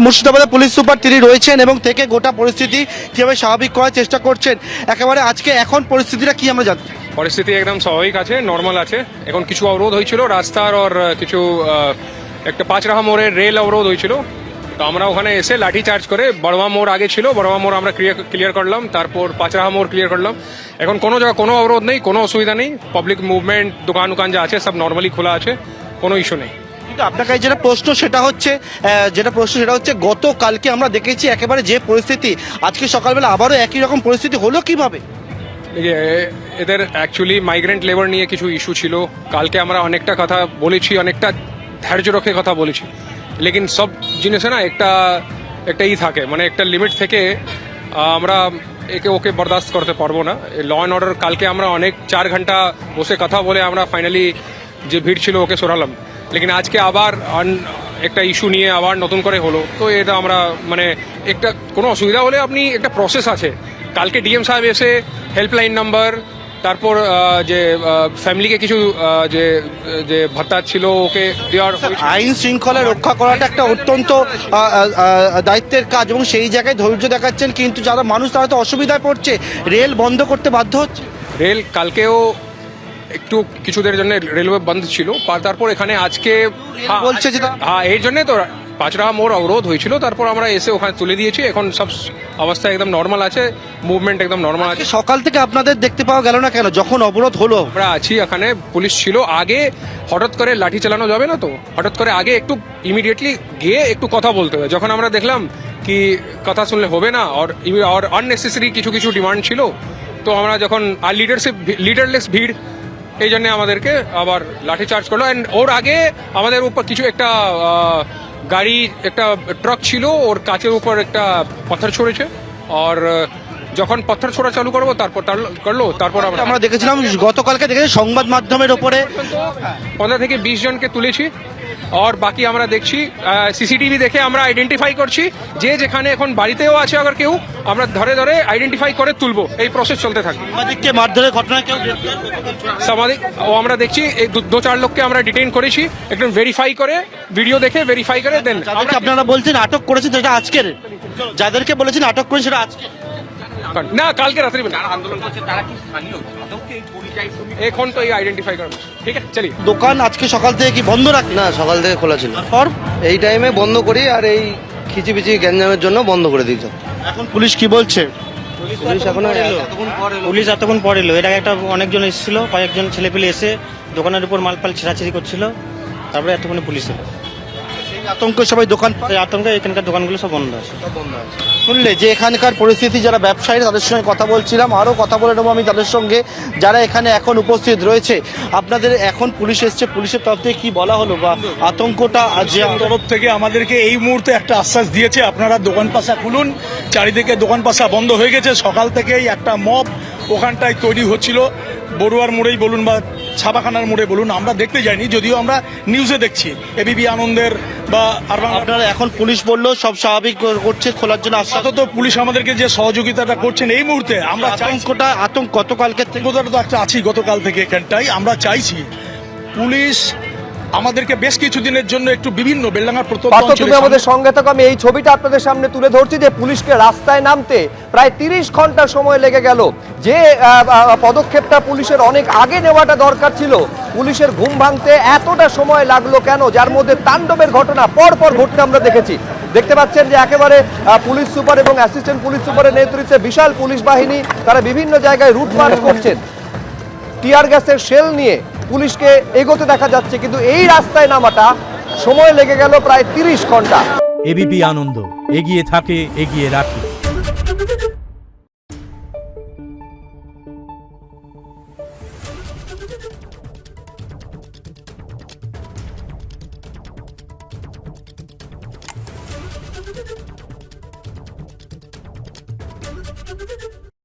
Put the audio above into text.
মুর্শিদাবাদের police super তিনি রয়েছেন এবং থেকে গোটা পরিস্থিতি কীভাবে স্বাভাবিক করার চেষ্টা করছেন একেবারে আজকে এখন পরিস্থিতিটা কি আমরা জানতে চাই। পরিস্থিতি একদম স্বাভাবিক আছে, নর্মাল আছে। এখন কিছু অবরোধ হয়েছিল রাস্তার, আর কিছু একটা পাঁচরাহা মোড়ের রেল অবরোধ হয়েছিল। তো আমরা ওখানে এসে লাঠি চার্জ করে বড়মা মোড় আগে ছিল, বড়মা মোড় আমরা ক্লিয়ার করলাম, তারপর পাঁচরাহা মোড় ক্লিয়ার করলাম। এখন কোনো জায়গায় কোনো অবরোধ নেই, কোনো অসুবিধা নেই। পাবলিক মুভমেন্ট, দোকান যা আছে সব নর্মালি খোলা আছে, কোনো ইস্যু নেই। কিন্তু আপনার কাছে যেটা প্রশ্ন সেটা হচ্ছে গতকালকে আমরা দেখেছি একেবারে যে পরিস্থিতি, আজকে সকালবেলা আবারও একই রকম পরিস্থিতি হলো কিভাবে? এদের অ্যাকচুয়ালি মাইগ্রেন্ট লেবার নিয়ে কিছু ইস্যু ছিল। কালকে আমরা অনেকটা কথা বলেছি, অনেকটা ধৈর্য রেখে কথা বলেছি, লেকিন সব জিনিসে না একটা থাকে, মানে একটা লিমিট থেকে আমরা ওকে বরদাস্ত করতে পারবো না। ল অ্যান্ড অর্ডার কালকে আমরা অনেক 4 ঘন্টা বসে কথা বলে আমরা ফাইনালি যে ভিড় ছিল ওকে সরালাম, লেকিন আজকে আবার একটা ইস্যু নিয়ে আবার নতুন করে হলো। তো এটা আমরা মানে একটা কোনো অসুবিধা হলে আপনি একটা প্রসেস আছে। কালকে ডিএম সাহেব এসে হেল্পলাইন নাম্বার, তারপর যে ফ্যামিলিকে কিছু যে ভাতা ছিল ওকে দেওয়ার। আইন শৃঙ্খলা রক্ষা করাটা একটা অত্যন্ত দায়িত্বের কাজ এবং সেই জায়গায় ধৈর্য দেখাচ্ছেন, কিন্তু যারা মানুষ তারা তো অসুবিধায় পড়ছে, রেল বন্ধ করতে বাধ্য হচ্ছে। রেল কালকেও একটু কিছুদের জন্য রেলওয়ে বন্ধ ছিল, তারপর এখানে আজকে বলছে যে এই জন্যে তো পাঁচরাহা মোড় অবরোধ হয়েছিল, তারপর আমরা এসে ওখানে তুলে দিয়েছি। এখন সব অবস্থা একদম নর্মাল আছে, মুভমেন্ট একদম নর্মাল আছে। সকাল থেকে আপনাদের দেখতে পাওয়া গেল না কেন যখন অবরোধ হলো? আমরা আছি, এখানে পুলিশ ছিল। আগে হঠাৎ করে লাঠি চালানো যাবে না, তো হঠাৎ করে আগে একটু ইমিডিয়েটলি গিয়ে একটু কথা বলতে হবে। যখন আমরা দেখলাম কি কথা শুনলে হবে না, আর আননেসেসারি কিছু ডিমান্ড ছিল, তো আমরা যখন আর লিডারলেস ভিড়, এই জন্য আমাদেরকে আবার লাঠি চার্জ করলো। অ্যান্ড ওর আগে আমাদের উপর কিছু একটা গাড়ি, একটা ট্রাক ছিল, ওর কাচের উপর একটা পাথর ছড়েছে। আর যখন পাথর ছোড়া চালু করবো তারপর আমরা দেখেছিলাম গতকালকে দেখেছি সংবাদ মাধ্যমের ওপরে 15 থেকে 20 জনকে তুলেছি। আর বাকি আমরা দেখছি সিসিটিভি দেখে আমরা আইডেন্টিফাই করছি যে যেখানে এখন বাড়িতেও আছে, আবার কেউ আমরা ধরে আইডেন্টিফাই করে তুলবো। এই প্রসেস চলতে থাকবে। সাংবাদিককে মারধরের ঘটনা কেউ আমরা দেখছি এই 2-4 লোককে আমরা ডিটেইন করেছি, একদম ভেরিফাই করে, ভিডিও দেখে ভেরিফাই করে দেন। আপনারা বলছেন আটক করেছেন, সেটা আজকের? যাদেরকে বলেছেন আটক করেছেন সেটা আজকে না, কালকে রাত্রি আন্দোলন করছে তারা কি স্থানীয়? এখন তো এই আইডেন্টিফাই করবো। ঠিক আছে, চলি। দোকান আজকে সকাল থেকে কি বন্ধ রাখ? না, সকাল থেকে খোলা ছিল। পর এই টাইমে বন্ধ করি, আর এই খিচিবিচি গ্যাঞ্জামের জন্য বন্ধ করে দিয়েছে। এখন পুলিশ কি বলছে? পুলিশ এতক্ষণ পর এলো। এর আগে অনেকজন এসেছিল, কয়েকজন ছেলেপেলে এসে দোকানের উপর মালপাল ছেঁড়াছিড়ি করছিল, তারপরে এতক্ষণে পুলিশ এলো। আতঙ্ক সবাই দোকান, আতঙ্কে এখানকার দোকানগুলো সব বন্ধ আছে। শুনলে যে এখানকার পরিস্থিতি, যারা ব্যবসায়ী তাদের সঙ্গে কথা বলছিলাম, আরও কথা বলে নেবো আমি তাদের সঙ্গে যারা এখানে এখন উপস্থিত রয়েছে। আপনাদের এখন পুলিশ এসছে, পুলিশের তরফ থেকে কি বলা হলো বা আতঙ্কটা যে তরফ থেকে আমাদেরকে এই মুহূর্তে একটা আশ্বাস দিয়েছে, আপনারা দোকান পাশা খুলুন। চারিদিকে দোকান পাশা বন্ধ হয়ে গেছে। সকাল থেকেই একটা মব ওখানটায় তৈরি হচ্ছিল, বড়ুয়ার মোড়েই বলুন বা ছাপাখানার মোড়ে বলুন, আমরা দেখতে যাইনি, যদিও আমরা নিউজে দেখছি এবিপি আনন্দের বা আপনারা এখন পুলিশ বললো সব স্বাভাবিক করছে, খোলার জন্য আপাতত পুলিশ আমাদেরকে যে সহযোগিতাটা করছেন এই মুহূর্তে, আমরা আতঙ্ক গতকালকে তো একটা আছি গতকাল থেকে এখানটাই। আমরা চাইছি পুলিশ আমাদেরকে বেশ কিছুদিনের জন্য একটু বিভিন্ন বেলডাঙ্গার তুমি আমাদের সঙ্গে থাকো। আমি এই ছবিটা আপনাদের সামনে তুলে ধরছি যে পুলিশকে রাস্তায় নামতে প্রায় 30 ঘন্টা সময় লেগে গেল। যে পদক্ষেপটা পুলিশের অনেক আগে নেওয়াটা দরকার ছিল, পুলিশের ঘুম ভাঙতে এতটা সময় লাগলো কেন? যার মধ্যে তাণ্ডবের ঘটনা পরপর ঘটতে আমরা দেখেছি। দেখতে পাচ্ছেন যে একেবারে পুলিশ সুপার এবং অ্যাসিস্ট্যান্ট পুলিশ সুপারের নেতৃত্বে বিশাল পুলিশ বাহিনী, তারা বিভিন্ন জায়গায় রুট মার্চ করছেন। টিয়ার গ্যাসের শেল নিয়ে পুলিশকে এগোতে দেখা যাচ্ছে, কিন্তু এই রাস্তায় নামাটা সময় লেগে গেল প্রায় 30 ঘন্টা। এবিপি আনন্দ, এগিয়ে থাকে, এগিয়ে রাখে।